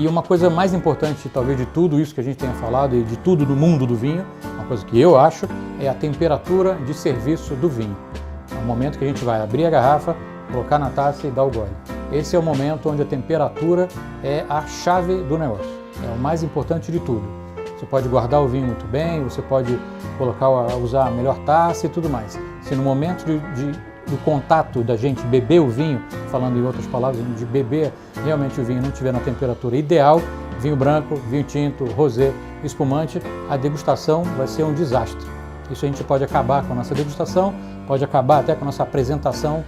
E uma coisa mais importante, talvez, de tudo isso que a gente tenha falado e de tudo do mundo do vinho, uma coisa que eu acho, é a temperatura de serviço do vinho. É o momento que a gente vai abrir a garrafa, colocar na taça e dar o gole. Esse é o momento onde a temperatura é a chave do negócio, é o mais importante de tudo. Você pode guardar o vinho muito bem, você pode usar a melhor taça e tudo mais. Se no momento do contato da gente beber o vinho, falando em outras palavras, de beber realmente o vinho não estiver na temperatura ideal, vinho branco, vinho tinto, rosé, espumante, a degustação vai ser um desastre. Isso a gente pode acabar com a nossa degustação, pode acabar até com a nossa apresentação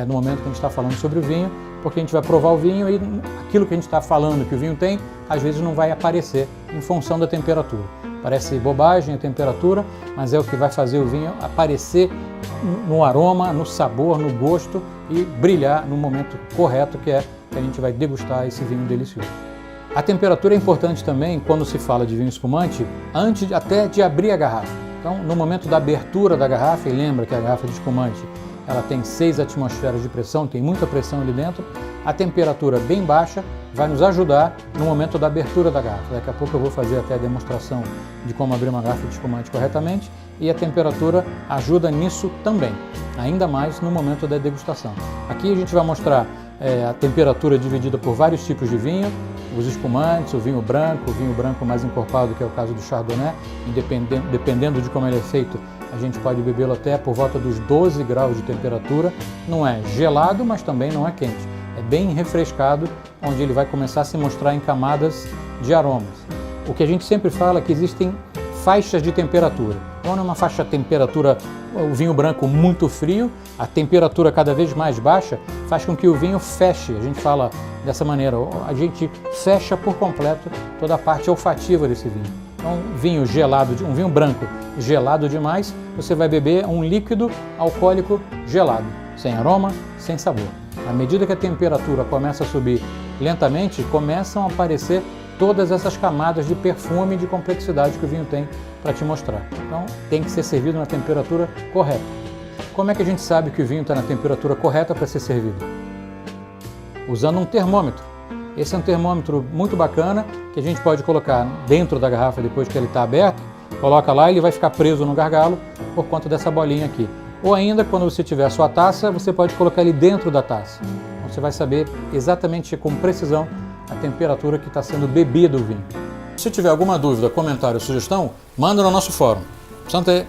no momento que a gente está falando sobre o vinho, porque a gente vai provar o vinho e aquilo que a gente está falando que o vinho tem, às vezes não vai aparecer em função da temperatura. Parece bobagem a temperatura, mas é o que vai fazer o vinho aparecer no aroma, no sabor, no gosto e brilhar no momento correto que é que a gente vai degustar esse vinho delicioso. A temperatura é importante também quando se fala de vinho espumante, antes até de abrir a garrafa. Então, no momento da abertura da garrafa, e lembra que a garrafa de espumante ela tem 6 atmosferas de pressão, tem muita pressão ali dentro, a temperatura bem baixa vai nos ajudar no momento da abertura da garrafa. Daqui a pouco eu vou fazer até a demonstração de como abrir uma garrafa de espumante corretamente e a temperatura ajuda nisso também, ainda mais no momento da degustação. Aqui a gente vai mostrar a temperatura dividida por vários tipos de vinho, os espumantes, o vinho branco mais encorpado, que é o caso do Chardonnay, dependendo de como ele é feito, a gente pode bebê-lo até por volta dos 12 graus de temperatura. Não é gelado, mas também não é quente. É bem refrescado, onde ele vai começar a se mostrar em camadas de aromas. O que a gente sempre fala é que existem faixas de temperatura. Quando é uma faixa de temperatura, o vinho branco muito frio, a temperatura cada vez mais baixa faz com que o vinho feche. A gente fala dessa maneira, a gente fecha por completo toda a parte olfativa desse vinho. Então, um vinho branco gelado demais, você vai beber um líquido alcoólico gelado, sem aroma, sem sabor. À medida que a temperatura começa a subir lentamente, começam a aparecer todas essas camadas de perfume e de complexidade que o vinho tem para te mostrar. Então, tem que ser servido na temperatura correta. Como é que a gente sabe que o vinho está na temperatura correta para ser servido? Usando um termômetro. Esse é um termômetro muito bacana, que a gente pode colocar dentro da garrafa depois que ele está aberto, coloca lá e ele vai ficar preso no gargalo por conta dessa bolinha aqui. Ou ainda, quando você tiver a sua taça, você pode colocar ele dentro da taça. Então, você vai saber exatamente com precisão a temperatura que está sendo bebido o vinho. Se tiver alguma dúvida, comentário ou sugestão, manda no nosso fórum. Santé!